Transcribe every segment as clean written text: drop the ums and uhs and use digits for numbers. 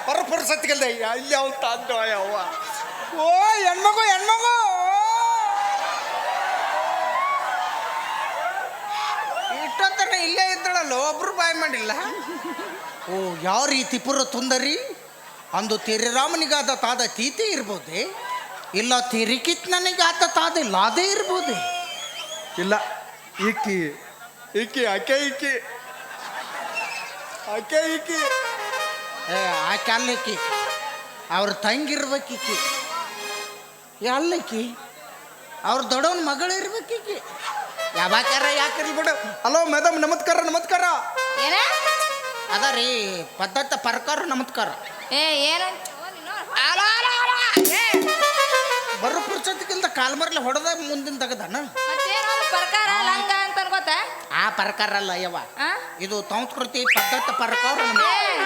ಬರಪುರ ಸತ್ತಿಗಲ್ದೆ ಇಲ್ಲಿ ಅವ್ನು ತಂದು ಯವ್ವ ಓ ಹೆಣ್ಮಗು ಇಷ್ಟೊತ್ತರ ಇಲ್ಲೇ ಇದ್ದಳಲ್ಲ ಒಬ್ರು ಬಾಯ್ ಮಾಡಿಲ್ಲ. ಓ ಯಾವ ರೀತಿ ಪುರ ತುಂದರಿ ಅಂದು ತಿರಿರಾಮನಿಗಾದ ತಾದ ತೀತಿ ಇರ್ಬೋದೆ, ಇಲ್ಲ ತಿರಿಕಿತ್ನನಿಗಾದ ತಾದ ಲಾದೆ ಇರ್ಬೋದೆ. ಇಲ್ಲ ಈಕಿ ಆಕೆ ಈಕಿ ಆಕೆ ಅಲ್ಲಕ್ಕಿ ಅವ್ರ ತಂಗಿರ್ಬೇಕಿಕ್ಕಿ, ಅಲ್ಲಕ್ಕಿ ಅವ್ರ ದೊಡ್ಡವನ ಮಗಳು ಇರ್ಬೇಕಿಕ್ಕಿ. ಯಾವಾಗಾರ ಯಾಕಿರ್ಲಿ ಬಿಡು. ಹಲೋ ಮೇಡಮ್ ನಮಸ್ಕಾರ ಏನ ಅದ ರೀ ಪದ್ಧತಿ ಪ್ರಕಾರ ನಮಸ್ಕಾರ. ಏನಂತ ಬರೋ ಪುರ್ಸತಿಗಿಲ್ದ ಕಾಲ್ ಮರ್ಲಿ ಹೊಡೆದ ಮುಂದಿನ ತೆಗದಾನ. ಮತ್ತೇನೋ ಪ್ರಕಾರ ಲಂಗ ಅಂತ ಅನ್ಕೋತ ಆ ಪ್ರಕಾರ ಅಲ್ಲ ಯವ್ವ, ಇದು ಸಂಸ್ಕೃತಿ ಪದ್ಧತಿ ಪ್ರಕಾರ.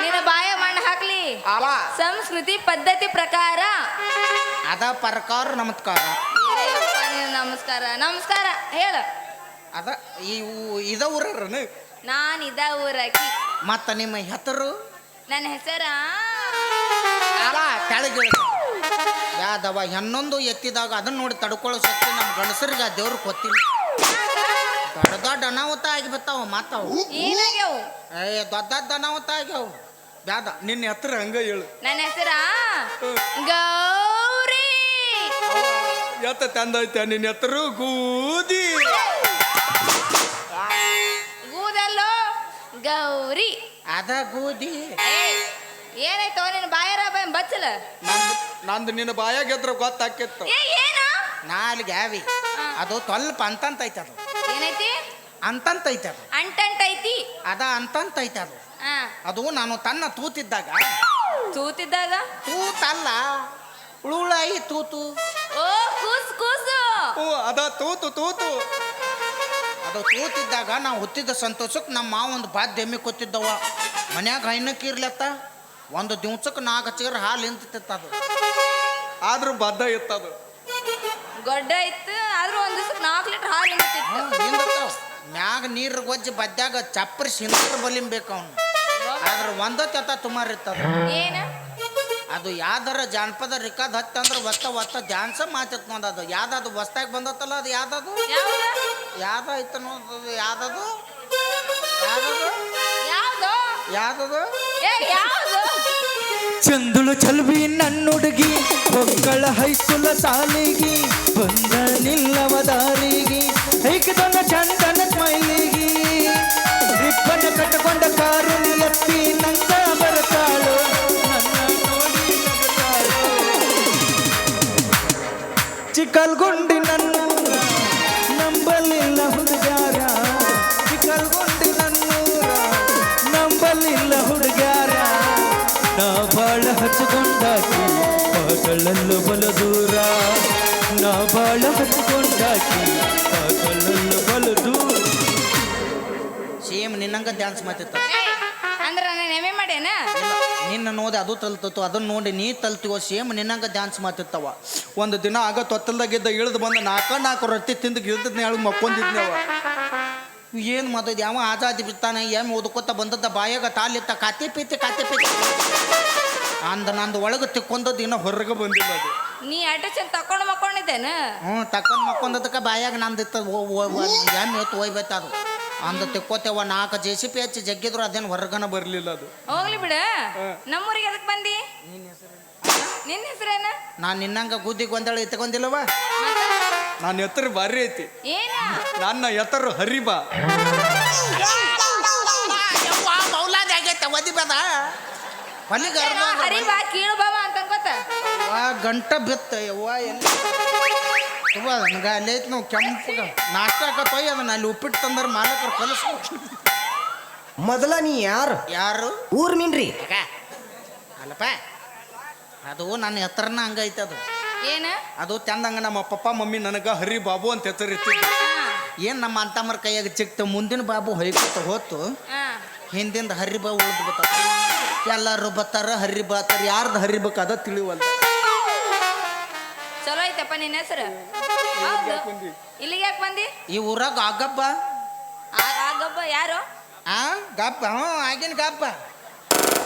ನಿನ್ನ ಬಾಯ ಮಣ್ಣು ಹಾಕ್ಲಿ. ಸಂಸ್ಕೃತಿ ಪದ್ಧತಿ ಪ್ರಕಾರ ಅದ ಪ್ರಕಾರ ನಮಸ್ಕಾರ. ನಮಸ್ಕಾರ ಹೇಳು. ಅದ ಇದ ಊರನು ನಾನು ಇದ ಊರಾಕಿ. ಮತ್ತ ನಿಮ್ಮ ಹೆಸರು? ನನ್ನ ಹೆಸರ ಕೆಳಗೆ ಯಾದವ ಹೆಣ್ಣೊಂದು ಎತ್ತಿದಾಗ ಅದನ್ನ ನೋಡಿ ತಡ್ಕೊಳ್ಳೋ ಶಕ್ತಿ ನಮ್ಮ ಗಂಡಸರಿಗೆ ಆ ದೇವ್ರಿಗೆ ಗೊತ್ತಿಲ್ಲ. ದೊಡ್ಡ ಅನಾಹುತ ಆಗಿ ಬರ್ತಾವ ಮಾತಾವು. ಏನಾಗ್ಯಾವು? ದೊಡ್ಡ ಅನಾಹುತ ಆಗ್ಯಾವು. ಬ್ಯಾದ ನಿನ್ನ ಹತ್ರ ಹಂಗ ಹೇಳು. ನನ್ನ ಹೆಸರ ಗೌರಿ. ಯಾತ ತಂದೈತೆ ನಿನ್ನ ಹತ್ರ ಗೂದಿ ಗೂದಲ್ಲೋ ಗೌರಿ. ಅದ ಗೋಧಿ. ಏನಾಯ್ತು ನಿನ್ನ ಬಾಯರ ಬಚ್ಚಲ? ನಂದು ನಿನ್ನ ಬಾಯಾಗ ಎದ್ರ ಗೊತ್ತಾಕಿತ್ತು. ಏನು ನಾಲ್ಗೆ ಆವಿ ಅದು ಸ್ವಲ್ಪ ಅಂತಂತೈತೆ. ಅದು ಏನೈತಿ? ಅಂತಂತೈತೆ. ಅದು ಅಂಟಂಟೈತಿ. ಅದ ಅಂತಂತೈತೆ. ಅದು ಅದು ನಾನು ತನ್ನ ತೂತಿದ್ದಾಗ ತೂತಲ್ಲ ಉಳುಳಾಯಿ ತೂತು. ಓ ಕೂಸು. ಓ ಅದ ತೂತು ಅದು ತೂತಿದ್ದಾಗ ನಾವು ಹುತ್ತಿದ್ದ ಸಂತೋಷಕ್ಕೆ ನಮ್ಮ ಮಾವ ಒಂದು ಬಾದ್ ಎಮ್ಮೆ ಕೊತ್ತಿದ್ದವ. ಮನ್ಯಾಗ ಹೈನಕ್ಕೆ ಇರ್ಲತ್ತ ಒಂದು ದಿವ್ಸಕ್ಕೆ 4 ಚೀರ ಹಾಲು ನಿಂತಿತ್ತ. ಅದು ಆದ್ರೂ ಬದ್ಧ ಇತ್ತದು. ಗೊಡ್ಡ ಇತ್ತು ಆದ್ರೂ ಒಂದ್ ದಿವ್ಸಕ್ಕೆ 4 ಲೀಟರ್ ಹಾಲು ನಿಂತಿರ್ತಾವ. ಮ್ಯಾಗ ನೀರು ಗೊಜ್ಜಿ ಬದ್ದಾಗ ಚಪ್ಪರಿ ಸಿಂದ್ರ ಬಲಿಂಬೇಕು ಅವನು. ಆದ್ರೆ ಒಂದತ್ತ ತುಮಾರ್ ಇರ್ತದ. ಏನ ಅದು ಯಾವ್ದಾರ ಜಾನಪದ ರಿಕಾದ್ ಹತ್ತಂದ್ರೆ ಒತ್ತ ಡ್ಯಾನ್ಸ ಮಾತಿತ್ ನೋಡ. ಅದು ಯಾವ್ದು ಹೊಸ್ತಾಗ ಬಂದತ್ತಲ್ಲ, ಅದು ಯಾವ್ದದು ಐತ ನೋಡೋದು. ಯಾವ್ದದು ಚಂದುಳು ಚಲ್ವಿ ನನ್ನುಡುಗಿ ಮಕ್ಕಳ ಹೈಸುಲ ಸಾಲಿಗಿ ಬಂದ ನಿಲ್ಲವ ದಾರಿಗೆ ಐಕದೊಂದ ಚಂದನ ಸ್ಮೈಲಿಗಿ ರಿಪ್ಪನ ಕಟ್ಟಕೊಂಡ ಕಾರು ಎತ್ತಿ ನಂಗ ಬರ್ತಾಳು ನನ್ನ ನೋಡಿ ನಗತಾಳು. ಚಿಕ್ಕಲ್ಗುಂಡಿ ನನ್ನೂರ ನಂಬಲಿಲ್ಲ ಹುಡುಗಾರ, ಚಿಕ್ಕಲ್ಗುಂಡಿ ನನ್ನೂರ ನಂಬಲಿಲ್ಲ ಹುಡುಗಾರ. ನಾ ಬಾಳ ಹಚ್ಚಿಕೊಂಡಾಕಿ ಮಗಳಲ್ಲೂ ಬಲ ದೂರ, ನಾ ಬಾಳ ಹಚ್ಚಿಕೊಂಡಾಕಿ ಮಗಳಲ್ಲೂ ಬಲ ದೂರ. ಸೇಮ್ ನಿನ್ನಂಗ ಡ್ಯಾನ್ಸ್ ಮಾತಿತ್ತ. ಅಂದ್ರೆ ನಾನು ಎಮ್ಮೆ ಮಾಡೇನ? ನಿನ್ನ ನೋಡಿ ಅದು ತಲ್ತಿತ್ತು, ಅದನ್ನ ನೋಡಿ ನೀ ತಲ್ತಿವೋ. ಸೇಮ್ ನಿನ್ನಂಗ ಡ್ಯಾನ್ಸ್ ಮಾತಿತ್ತವ. ಒಂದು ದಿನ ಆಗ ತೊತ್ತಲ್ದಾಗಿದ್ದ ಇಳಿದು ಬಂದು 4 ರೊಟ್ಟಿ ತಿಂದು ಗಿಲ್ದದ್ನ ಹೇಳಿ ಮಕ್ಕೊಂದಿದ್ನವ. ಏನು ಮಾಡೋದು? ಯಾವ ಆಜಾದಿ ಬಿತ್ತಾನೆ ಏಮ್ ಓದ್ಕೋತ ಬಂದದ್ದ ಬಾಯಾಗ ತಾಲಿತ್ತ ಕಾತಿ ಪೀತಿ ನಂದು ಒಳಗೆ ತಿಕ್ಕೊಂದದ್ದು ಇನ್ನೂ ಹೊರಗೆ ಬಂದಿಲ್ಲ. ಅದು ನೀ ಅಡ್ಡ ಚಂದ ತಕೊಂಡು ಮಕ್ಕೊಂಡಿದ್ದೇನ? ತಕೊಂಡ್ ಮಕ್ಕೊಂದದಕ್ಕೆ ಬಾಯಾಗ ನಂದಿತ್ತ ಏಮ್ ಎತ್ತು ಹೋಯ್ಬೈತ. ಅದು ಅಂದ ತಿಕ್ಕೋತೇವ 4 JCP ಹಚ್ಚಿ ಜಗ್ಗಿದ್ರು ಅದೇನು ಹೊರಗನ ಬರಲಿಲ್ಲ. ಅದು ಹೋಗ್ಲಿ ಬಿಡ. ನಮ್ಮೂರಿಗೆ ಎದಕ್ ಬಂದಿ? ನಿನ್ನ ಹೆಸರೇನ? ನಾನು ನಿನ್ನಂಗ ಗುದ್ದಿ ಗೊಂದಳ ಇತ್ಕೊಂಡಿಲ್ಲವ. ನನ್ನ ಎತ್ತರ ಭಾರಿ ಐತಿ. ಏನ? ನನ್ನ ಎತ್ತರ ಹರಿಬಾ. ಹರಿಬಾ ಕೀಳು ಬಾಬಾ ಅಂತ ಅನ್ಕೋತ ಗಂಟ ಬಿತ್ತ ಯವ್ವ. ಎಲ್ಲಿ ನನಗೆ ಅಲ್ಲಿ ಐತಿ ನಾವು ಕೆಂಪಗ ನಾಷ್ಟ ಹಾಕತ್ತೋಯ್. ಅದನ್ನ ಅಲ್ಲಿ ಉಪ್ಪಿಟ್ಟು ತಂದ್ರೆ ಮಾಲಕರು ಕಲಿಸ್. ಮೊದಲ ನೀ ಯಾರು ಊರ್ ಮೀನ್ರಿ? ಅಲ್ಲಪ್ಪ ಅದು ನನ್ನ ಹೆಸರನ್ನ ಹಂಗೈತೆ. ಅದು ಏನ? ಅದು ಚಂದಂಗ ನಮ್ಮ ಪಪ್ಪ ಮಮ್ಮಿ ನನಗ ಹರಿ ಬಾಬು ಅಂತ ಹೆಸರು ಇರ್ತಿದ್ವಿ. ಏನು ನಮ್ಮ ಅಂತಮ್ಮರ ಕೈಯಾಗ ಚಿಕ್ತ ಮುಂದಿನ ಬಾಬು ಹೊಯ್ಕೊತ ಹೋತು, ಹಿಂದಿಂದ ಹರಿಬಾ ಉಳಿದು ಬತ್ತ. ಎಲ್ಲರೂ ಬತ್ತಾರ ಹರಿ ಬಾತಾರ. ಯಾರ್ದು ಹರಿಬೇಕು ಅದ ತಿಳಿವಲ್ಲ. ಚಲೋ ಐತಪ್ಪ ನಿನ್ನ ಹೆಸರು. ಇಲ್ಲಿಗೆ ಯಾಕೆ ಬಂದಿ? ಈ ಊರಾಗ ಆಗಬ್ಬ. ಆಗಬ್ಬ ಯಾರು? ಗಪ್ಪ. ಆಗಿನ ಗಪ್ಪ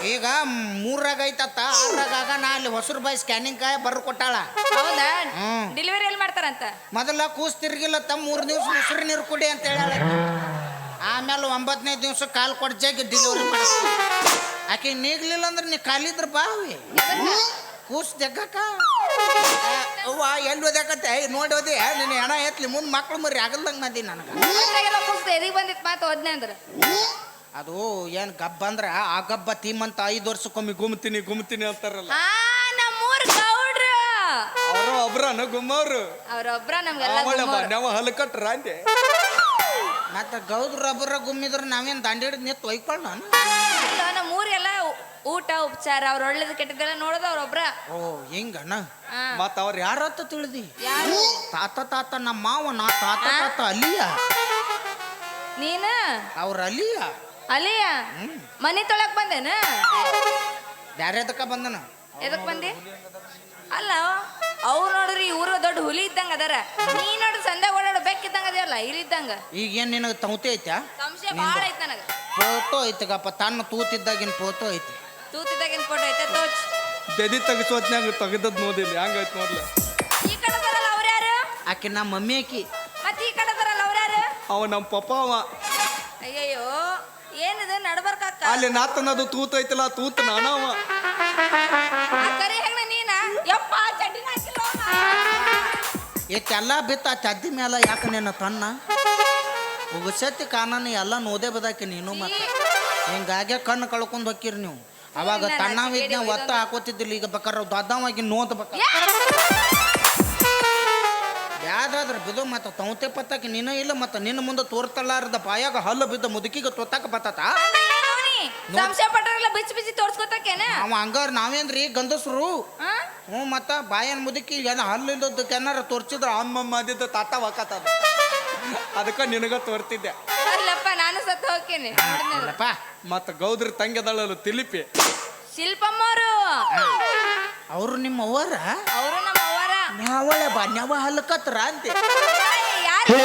ಈಗ 3ರಾಗ ಐತತ್ತ 6ರಾಗ ನಾ ಅಲ್ಲಿ ಹೊಸರು ಬಾಯಿ ಸ್ಕ್ಯಾನಿಂಗ್ ಬರ್ರು ಕೊಟ್ಟಾಳ. ಹೌದಾ ಹ್ಮ್. ಡೆಲಿವರಿ ಎಲ್ಲಿ ಮಾಡ್ತಾರಂತ? ಮೊದಲ ಕೂಸ್ ತಿರ್ಗಿಲ್ಲತ್ತ 3 ದಿವ್ಸ ಮೊಸರು ನೀರು ಕುಡಿ ಅಂತ ಹೇಳ. ಆಮೇಲೆ 9ನೇ ದಿವ್ಸ ಕಾಲು ಕೊಡ್ಜಾಗಿ ಡೆಲಿವರಿ ಮಾಡ. ಆಕೆ ನೀಗ್ಲಿಲ್ಲ ಅಂದ್ರೆ ನೀ ಕಾಲಿದ್ರ ಬಾವಿ ಕೂಸ್ ತೆಗ್ಗಾಕ. ಅವ್ವ ಎಲ್ಲಿ ಓದಾಕತ್ತೆ ನೋಡಿ ಓದಿ ನಿನ್ನ ಹೆಣ ಎತ್ಲಿ ಮುಂದೆ ಮಕ್ಳು ಮರಿ ಆಗಲ್ದಂಗೆ ಮಂದಿ ನನಗೆ. ಎದಿಗೆ ಬಂದಿತ್ತು ಮಾತು ಹೋದ್ನೆ ಅಂದ್ರೆ ಅದು ಏನು ಗಬ್ಬ ಅಂದ್ರೆ ಆ ಗಬ್ಬ ತೀಮಂತ 5 ವರ್ಷಕ್ಕೊಮ್ಮೆ ಗುಮ್ತೀನಿ ಅಂತಾರಲ್ಲ. ಹಾ ನಮ್ಮೂರ್ ಗೌಡ್ರು ಅವರು ಒಬ್ರನ ಗುಮ್ಮವ್ರು ಅವ್ರೊಬ್ರ ನಮ್ಗೆಲ್ಲ ನಾವು ಹಲ್ಕಟ್ರ ಅಂದೆ. ಮತ್ತೆ ಗೌದ್ರ ಒಬ್ಬರ ಗುಮ್ಮಿದ್ರೆ ನಾವೇನು ದಾಂಡಿ ಹಿಡಿದು ನಿಂತು ಒಯ್ಕೊಳ್ಳ. ನಮ್ಮೂರೆಲ್ಲ ಊಟ ಉಪಚಾರ ಅವ್ರ ಒಳ್ಳೇದು ಕೆಟ್ಟದೆಲ್ಲ ನೋಡೋದು ಅವ್ರೊಬ್ರ. ಓ ಹಿಂಗಣ್ಣ. ಹಾ. ಮತ್ತ ಅವ್ರು ಯಾರತ್ತ ತಿಳಿದಿ? ಯಾರು? ತಾತ ನಮ್ಮ ಮಾವ ನಾ ತಾತ ಅಲಿಯ. ನೀನು ಅವ್ರ ಅಲಿಯ ಅಲಿಯ ಮನಿ ತೊಳಕ್ ಬಂದೇನ? ಬ್ಯಾರೆದಕ್ಕ ಬಂದನ. ಎದಕ್ ಬಂದಿ? ಅಲ್ಲ ಅವ್ರು ನೋಡ್ರಿ ಇವ್ರು ದೊಡ್ಡ ಹುಲಿ ಇದ್ದಂಗ ಅದಾರ, ನೀ ನೋಡ್ರಿ ಸಂದೆ ಓಡಾಡೋ ಬೆಕ್ಕಿದ್ದಂಗ ಅದೇವಲ್ಲ ಇಲ್ಲಿದ್ದಂಗ. ಈಗೇನು ನಿನಗೆ ತೌತೆ ಐತಾ? ಸಂಶಯ ಭಾಳ ಐತ್ ನನಗ. ಫೋಟೋ ಐತಗಪ್ಪ, ತನ್ನ ತೂತಿದ್ದಾಗಿನ ಫೋಟೋ ಐತಿ. ತೂತಿದ್ದಾಗಿನ ಫೋಟೋ ಐತೆ ತೋಚ್. ಬೆದಿ ತೆಗಿಸೋತ್ನ್ಯಾಗ ತೆಗೆದದ್ ನೋಡಿಲ್ಲ ಹೆಂಗೈತ್ ನೋಡ್ಲ. ಈ ಕಡೆ ಬರಲ್ಲ ಅವ್ರ ಯಾರು? ಆಕೆ ನಮ್ಮ ಮಮ್ಮಿ ಆಕಿ. ಮತ್ತೆ ಈ ಕಡೆ ಬರಲ್ಲ ಅವ್ರ ಯಾರು? ಅವ ನಮ್ಮ ಪಪ್ಪ ಅವ. ಅಯ್ಯಯ್ಯೋ ಏನಿದೆ ನಡ್ಬರ್ಕಾಕ? ಅಲ್ಲಿ ನಾತನದು ತೂತ್ ಐತಲ್ಲ ತೂತ್ ನಾನವ. ಕರಿ ಹೆಂಗ ನೀನ ಯಪ್ಪ ಚಡ್ಡಿನ ಹಾಕಿಲ್ಲ ಇಷ್ಟೆಲ್ಲ ಬಿತ್ತ ಚದ್ದಿ ಮ್ಯಾಲ ಯಾಕೆ ನೀನು ತನ್ನ ಉಗಸತಿ ಕಾನೂನು ಎಲ್ಲ ನೋದೇ ಬದಾಕಿ ನೀನು. ಮತ್ತೆ ಹಿಂಗಾಗೆ ಕಣ್ಣು ಕಳ್ಕೊಂಡು ಹೋಕ್ಕಿರಿ ನೀವು. ಅವಾಗ ತಣ್ಣವಿದ್ನ ಒತ್ತ ಹಾಕೋತಿದ್ದಿಲ್ಲ, ಈಗ ಬೇಕಾದ್ರೆ ದೊಡ್ಡವಾಗಿ ನೋದ್ಬೇಕ. ಯಾವ್ದಾದ್ರ ಬಿದು ಮತ್ತೆ ತೌತೆ ಪತ್ತಾಕಿ ನೀನು ಇಲ್ಲ. ಮತ್ತೆ ನಿನ್ನ ಮುಂದೆ ತೋರ್ತಲಾರ್ದ ಬಾಯಾಗ ಹಲ್ಲು ಬಿದ್ದ ಮುದುಕಿಗೆ ತೊತ್ತಾಕ ಬತ್ತಾತ. ಸಂಶಯ ಪಟ್ಟಾರಲ್ಲ ಬಿಚ್ಚಿ ಬಿಚ್ಚಿ ತೋರ್ಸ್ಕೊತಕ್ಕೇನ ಅವ ಹಂಗಾರ ನಾವೇನ್ರಿ ಗಂಡಸ್ರು. ಹ್ಞೂ ಮತ್ತ ಬಾಯನ್ ಮುದುಕಿ ಏನ ಹಲ್ಲು ಇಲ್ಲದಕ್ಕೆ ಏನಾರ ತೋರ್ಸಿದ್ರ ಅಮ್ಮಮ್ಮ ಅದಿದ್ದ ತಾತ ವಾಕತ್ತದ. ಅದಕ್ಕ ನಿನಗ ತೋರ್ತಿದ್ದೆ. ಅಲ್ಲಪ್ಪ ನಾನು ಸತ್ತು ಹೋಗ್ತೇನೆ. ಅಲ್ಲಪ್ಪ. ಮತ್ತ ಗೌದ್ರ ತಂಗದಳಲ್ಲ ತಿಲಿಪಿ ಶಿಲ್ಪಮ್ಮವರು ಅವ್ರು ನಿಮ್ಮ ಅವ್ವರ? ಅವರು ನಮ್ಮ ಅವರ. ನಾವಳೆ ಬಾ ನಾವ ಹಲ್ಕತ್ರ ಅಂತೆ. ಯಾರು?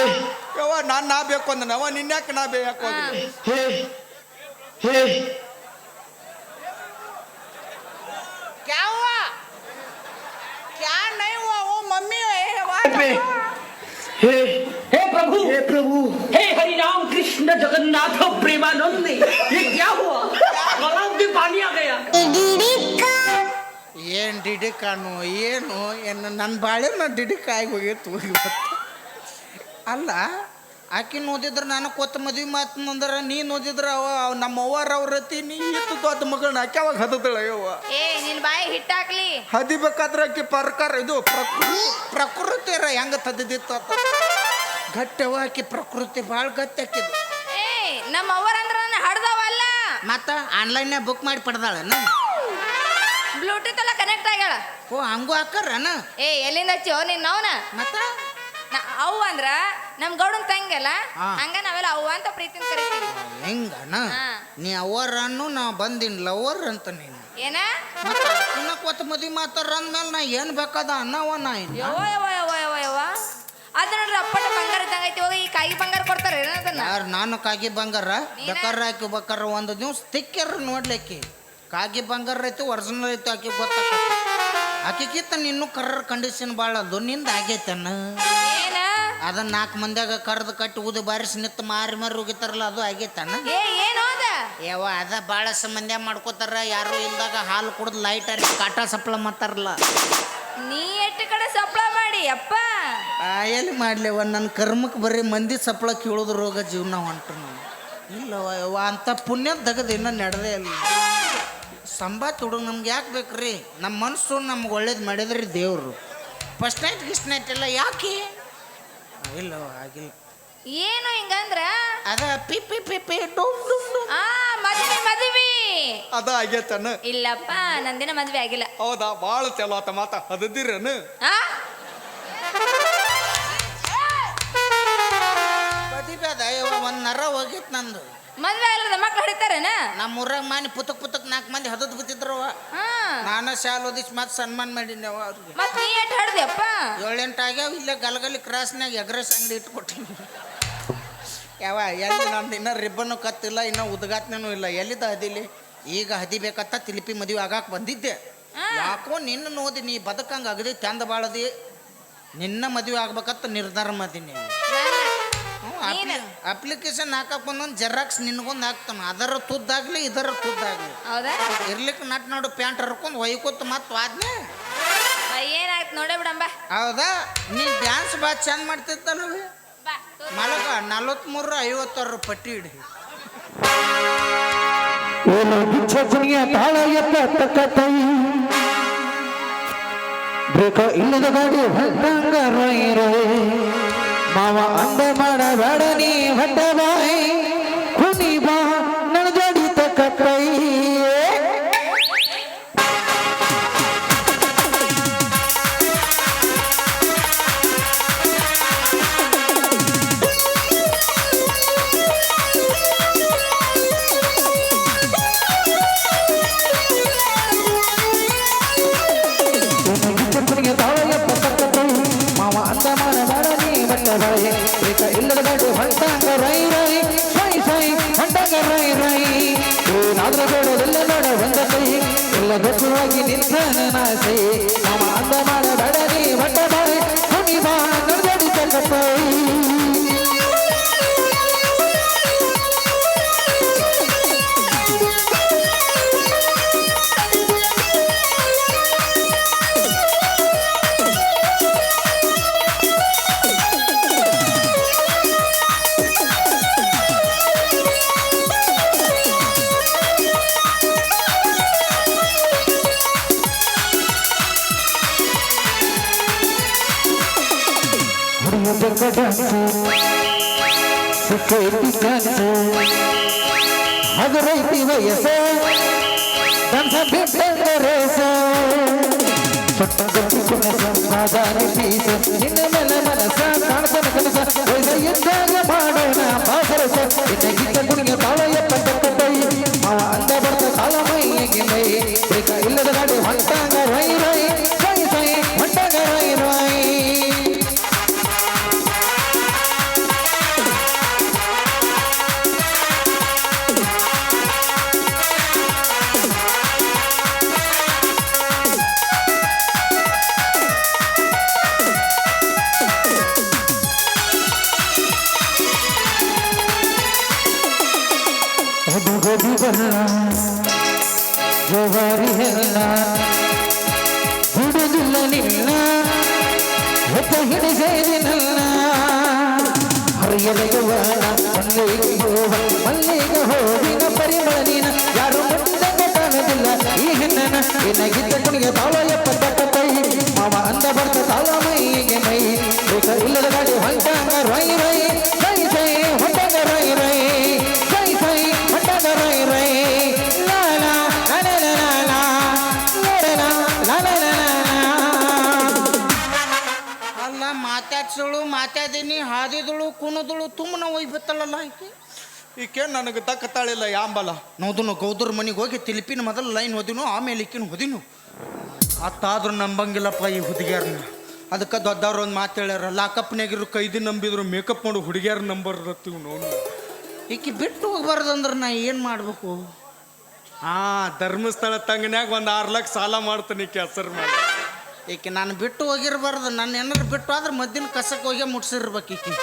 ಯವ್ವ ನಾ ಬೇಕು ಅಂದ ನವ ನಿನ್ಯಾಕ ನಾ ಬೇಕು ಅಂದ. क्या हुआ? क्या नहीं हुआ? वो मम्मी हे प्रभु हे हरि राम कृष्ण जगन्नाथ प्रेमानंद, ये क्या हुआ? गलाव में पानी आ गया. ಏನ್ ಡಿಡಿಕಾನು ಏನು ನನ್ನ ಬಾಳೆ ಡಿಡಿಕಾಯಿ ಹೋಗಿತ್ತು ಇವತ್ತು. ಅಲ್ಲ ಆಕಿನ ಓದಿದ್ರೆ ನಾನು ಕೊತ್ತ ಮದ್ವಿ ಮಾತಂದ್ರೆ ನೀನು ಓದಿದ್ರೆ ಅವ ನಮ್ಮ ಅವ್ವಾರ ಅವ್ರತಿ ನೀ ಇತ್ತು ದೊಡ್ಡ ಮಗಳನ್ನ ಆಕೆ ಅವಾಗ ಹದದಳ. ಯವ್ವ ಏ ನಿನ್ ಬಾಯಿ ಹಿಟ್ಟಾಕ್ಲಿ. ಹದಿಬೇಕಾದ್ರೆ ಆಕಿ ಪ್ರಕಾರ ಇದು ಪ್ರಕೃತಿ ಹೆಂಗ ತದ್ದಿತ್ತು ಗಟ್ಟವ ಆಕಿ ಪ್ರಕೃತಿ ಭಾಳ ಗಟ್ಟಿ ಹಾಕಿದ್ದು. ಏ ನಮ್ಮ ಅವರ ಅಂದ್ರ ನನ್ನ ಹಡ್ದವಲ್ಲ. ಮತ್ತ ಆನ್ಲೈನ್ಯಾಗ ಬುಕ್ ಮಾಡಿ ಪಡ್ದಾಳನ? ಬ್ಲೂಟೂತ್ ಎಲ್ಲ ಕನೆಕ್ಟ್ ಆಗ್ಯಾಳ. ಓ ಹಂಗೂ ಹಾಕರನ? ಏ ಎಲ್ಲಿಂದ ಹಚ್ಚಿಯೋ ನಿನ್ನ ಅವನ? ಮತ್ತ ಅವು ಅಂದ್ರ ನಮ್ ಗೌಡನ್ ತಂಗಲ್ಲ, ಹಾ. ಹಂಗ ನಾವೆಲ್ಲ ಅವ್ವ ಅಂತ ಪ್ರೀತಿನ ಕರಿತೀವಿ. ಹೆಂಗನ? ಹಾ. ನೀ ಅವರನ್ನು ನಾ ಬಂದಿನ ಲವರ್ ಅಂತ ನೀನು. ಏನ ಮತ್ತೆ ಇನ್ನ ಕೊತ್ತ ಮದ್ವಿ ಮಾತಾರ ಅಂದ್ಮೇಲೆ ನಾ ಏನ್ ಬೇಕಾದ ಅನ್ನವ ನಾ ಇನ್ನ. ಯವ್ವ ಯವ್ವ ಯವ್ವ ಯವ್ವ ಯವ್ವ ಅದ ನೋಡ್ರಿ ಅಪ್ಪಟ ಬಂಗಾರ ಇದ್ದಂಗ ಐತಿ. ಹೋಗಿ ಈ ಕಾಯಿ ಬಂಗಾರ ಕೊಡ್ತಾರ ಅದನ್ನ. ಯಾರು ನಾನು ಕಾಗಿ ಬಂಗಾರ ಬೇಕಾರ ಹಾಕಿ ಬೇಕಾರ ಒಂದು ದಿವ್ಸ ತಿಕ್ಕ್ಯಾರ ನೋಡ್ಲಿಕ್ಕೆ. ಕಾಗಿ ಬಂಗಾರ ಐತಿ ಒರಿಜಿನಲ್ ಐತಿ ಆಕಿ ಗೊತ್ತಾಕತಿ. ಆಕಿಗಿತ್ತ ನಿನ್ನೂ ಕರ್ರ ಕಂಡೀಷನ್ ಭಾಳ ಅದು ನಿಂದ ಆಗೈತನ. ಏನ ಅದನ್ನ 4 ಮಂದಿಯಾಗ ಕರ್ದು ಕಟ್ಟಿ ಊದಿ ಬಾರಿಸಿ ನಿತ್ತು ಮಾರಿ ಹೋಗಿತಾರಲ್ಲ ಅದು ಆಗೈತನ. ಏ ಏನು ಅದ? ಯವ್ವ ಅದ ಭಾಳ ಮಂದ್ಯ ಮಾಡ್ಕೋತಾರ. ಯಾರು ಇಲ್ದಾಗ ಹಾಲು ಕುಡ್ದು ಲೈಟ್ ಹರಿಸಿ ಕಾಟ ಸಪ್ಲ ಮಾಡ್ತಾರಲ್ಲ. ನೀ ಎಟ್ಟು ಕಡೆ ಸಪ್ಲ ಮಾಡಿ ಅಪ್ಪ. ಎಲ್ಲಿ ಮಾಡ್ಲಿವ ನನ್ನ ಕರ್ಮಕ್ಕೆ ಬರೀ ಮಂದಿ ಸಪ್ಲ ಕೀಳೋದು ರೋಗ ಜೀವನ ಹೊಂಟ್ರು ನಾನು. ಇಲ್ಲವ ಯವ್ವ ಅಂಥ ಪುಣ್ಯದ ದಗದ ಇನ್ನೂ ನಡೆದೇ ಇಲ್ಲ. ಸಂಬಾತ್ ಹುಡುಗ ನಮ್ಗೆ ಯಾಕೆ ಬೇಕ್ರಿ? ನಮ್ಮ ಮನಸ್ಸು ನಮ್ಗೆ ಒಳ್ಳೇದು ಮಾಡಿದ್ರಿ ದೇವರು. ಫಸ್ಟ್ ನೈಟ್ ಗಿಸ್ಟ್ ನೈಟ್ ಎಲ್ಲ ಯಾಕೆ? ಇಲ್ಲವ ಆಗಿಲ್ಲ. ಏನು ಹಿಂಗಂದ್ರ? ಅದ ಪಿ ಪಿ ಪಿ ಪಿ ಡೂಮ್ ಡೂಮ್ ಡೂಮ್. ಮದ್ವಿ ಅದ ಆಗೇತನ? ಇಲ್ಲಪ್ಪ ನಂದಿನ ಮದ್ವೆ ಆಗಿಲ್ಲ. ಹೌದಾ? ಭಾಳ ಚಲೋ ಆತ ಮಾತ ಹದದಿರನ? ಆ ಬದಿಬೇದ ಯವ್ವ ಒಂದು ನರ ಹೋಗಿತ್ತು ನಂದು. ಮದ್ವೆ ಆಗಿಲ್ಲ ಮಕ್ಳು ಹಿಡಿತಾರೇನ? ನಮ್ಮ ಊರಾಗ ಮಾನಿ ಪುತಕ್ 4 ಮಂದಿ ಹದದ್ ಬಿದ್ದಿದ್ರವ. ನಾನು ಶಾಲ್ ಓದಿಸಿ ಮತ್ತೆ ಸನ್ಮಾನ ಮಾಡಿನವ ಅವ್ರಿಗೆ. ಮತ್ ನೀ ಎಟ್ ಹಡ್ದಪ್ಪ? 7-8 ಆಗ್ಯಾವ. ಇಲ್ಲೇ ಗಲಗಲಿ ಕ್ರಾಸ್ನಾಗ ಎಗ್ರೆಸ್ ಅಂಗಡಿ ಇಟ್ಕೊಟ್ಟಿನಿ. ಯಾವ ಎಲ್ಲಿ ನಂದು ಇನ್ನೂ ರಿಬ್ಬನ್ನು ಕತ್ತಿಲ್ಲ, ಇನ್ನೂ ಉದ್ಘಾಟನೆನೂ ಇಲ್ಲ. ಎಲ್ಲಿದ್ದ ಅದಿಲ್ಲಿ ಈಗ ಹದಿಬೇಕತ್ತ ತಿಲಿಪಿ ಮದುವೆ ಆಗಾಕ ಬಂದಿದ್ದೆ. ಯಾಕೋ ನಿನ್ನ ನೋಡಿ ನೀ ಬದುಕಂಗೆ ಅಗದಿ ಚಂದ ಬಾಳದಿ, ನಿನ್ನ ಮದುವೆ ಆಗ್ಬೇಕತ್ತ ನಿರ್ಧಾರ ಮಾಡೀನಿ. ಅಪ್ಲಿಕೇಶನ್ ಹಾಕಕ್ ಬಂದೊಂದು ಜೆರಾಕ್ಸ್ ನಿನ್ಗೊಂದು ಹಾಕ್ತಾನ, ಅದರ ತುದ್ದಾಗ್ಲಿ ಇದರ ತುದ್ದಾಗ್ಲಿ. ಹೌದಾ? ಇರ್ಲಿಕ್ಕೆ ನಟ್ ನೋಡು ಪ್ಯಾಂಟ್ ಹರ್ಕೊಂಡು ಒಯ್ಕೊತ್ ಮತ್ತೆ ವಾದ್ನೆ. ಏನಾಯ್ತು ನೋಡೇ ಬಿಡಂಬ. ಹೌದಾ? ನೀ ಡ್ಯಾನ್ಸ್ ಬಾ ಚಂದ ಮಾಡ್ತಿದ್ದಲ್ಲ. ಮಲಗ 43-56 ಪಟ್ಟಿ ಇಡಿ. ಬ್ರೇಕ ಇಲ್ಲದ ಗಾಡಿ ಹೊಟ್ಟಂಗ ಮಾವ ಅಂದ ಮಾಡಬೇಡ ನೀ ಹೊಟ್ಟ ಬಾಯಿ ಕುನಿ ಬಾ ನನ್ನ ಜೋಡಿ ತಕ್ಕೈ. ಇಲ್ಲದ ಗಾಡಿ ಹೊಂಟಂಗ ರೈ ರೈ ಸೈ ಸೈ ಹೊಂಟಂಗ ರೈ ರೈ ಏನಾದ್ರೂ ಬೇಡದೆಲ್ಲ ನೋಡ ಒಂದ ಕೈ ಎಲ್ಲ ಗೊತ್ತುವಾಗಿ ನಿಂತ ನಾಸೈ ಮಾಮ ಅಂದ ಮಾಡಬೇಡ ನೀ ಹೊಟ್ಟ ಬಾಯಿ ಕುನಿ ಬಾ ನಡ್ದಡಿ ತಕ್ಕೈ. ಹಗರೈತಿ ವಯಸ್ಸ ದಂಸ ಬಿಟ್ಟಂಗ ರೇಸ ಸೊಟ್ಟ ಗಟ್ಟಿ ಕುಣಸ ಸಾಧಾರಿ ಪೀಸ ನಿನ್ನ ಮೇಲೆ ಮನಸ ಕಾಣ್ತನ ಕನಸ ವಯಸ್ಸ ಇದ್ದಾಗ ಮಾಡೋಣ ಬಾಸರಸ ಇನ್ನ ಗೀತ ಕುಣಿಯ ತಾಳ ಎಪ್ಪತ್ತೈ ಮಾವ ಅಂದ ಬರ್ತ ಕಾಲ ಮೈಗೆ ಮೈ ಬೇಕ ಇಲ್ಲದ ಗಾಡಿ ಹೊಂಟಂಗ ರೈ ರೈ ಸೈ ಸೈ ಹೊಂಟಂಗ ರೈ ರೈ. ಗೋಧಿ ಬಣ್ಣ ಜವಾರಿ ಹೆಲ್ಲ ಬಿಡುದಿಲ್ಲ ನಿನ್ನ ಹೊತ್ತ ಹಿಡಿಸೇದಿನಲ್ಲ ಹರಿಯಲೆಗೆ ವಾಣ ಮಲ್ಲಿಗೆ ಹೋಗಿನ ಪರಿಮಳ ನೀನ ಯಾರು ಮುಟ್ಟಿದಂಗ ಕಾಣುದಿಲ್ಲ ಈ ಹೆಣ್ಣನ ಏನಾಗಿದ್ದ ಕುಣಿಗೆ ತಾಳ ಎಪ್ಪತ್ತೈ ಮಾವ ಅಂದ ಬರ್ತ ತಾಳ ಮೈಗೆ ಮೈ ಬೇಕ ಇಲ್ಲದ ಗಾಡಿ ಹೊಂಟಂಗ ರೈ ರೈ ಸೈ ಸೈ ಹೊಂಟಂಗ ರೈ ರೈ ಸೈ ಸೈ ಹೊಂಟಂಗ ರೈ ರೈ ಲಾ ಲಾ ಲಾ ಲಾ ಲಾ ಲಾ ಲಾ ಲಾ ಲಾ. ಅಲ್ಲ ಮಾತಾಡ್ಸಳು ಮಾತಾದೀನಿ ಹಾದಿದಳು ಕುಣದಳು ತುಂಬನ ಒಯ್ಬತ್ತಲ್ಲ ಆಯ್ತು. ಈಕೆ ನನಗೆ ತಕ್ಕತಾಳಿಲ್ಲ ಯಾಂಬಲ. ನೋದನು ಗೌದ್ರ ಮನೆಗೆ ಹೋಗಿ ತಿಲಿಪಿನ ಮೊದಲು ಲೈನ್ ಓದಿನು, ಆಮೇಲೆ ಈಕಿನ ಓದಿನು. ಅತ್ತಾದ್ರೂ ನಂಬಂಗಿಲ್ಲಪ್ಪ ಈ ಹುಡುಗಿಯರ್ನ. ಅದಕ್ಕೆ ದೊಡ್ಡವ್ರು ಒಂದು ಮಾತು ಹೇಳ್ಯಾರ, ಲಾಕಪ್ನಾಗಿರು ಕೈದಿ ನಂಬಿದ್ರು ಮೇಕಪ್ ಮಾಡು ಹುಡುಗಿಯರ್ ನಂಬರ್ ಇರತ್ತೀವಿ ನೋಡು. ಈಕಿ ಬಿಟ್ಟು ಹೋಗ್ಬಾರ್ದಂದ್ರೆ ನಾ ಏನು ಮಾಡಬೇಕು? ಧರ್ಮಸ್ಥಳ ತಂಗನ್ಯಾಗ ಒಂದು 6 ಲಕ್ಷ ಸಾಲ ಮಾಡ್ತಾನೆ ಈಕೆ ಹೆಸರು ಮಾಡಿ. ಈಕೆ ನಾನು ಬಿಟ್ಟು ಹೋಗಿರ್ಬಾರ್ದು, ನನ್ನ ಏನಾರು ಬಿಟ್ಟು ಆದ್ರೆ ಮದ್ದಿನ ಕಸಕ್ಕೆ ಹೋಗಿ ಮುಟ್ಸಿರ್ಬೇಕು ಈಕಿ.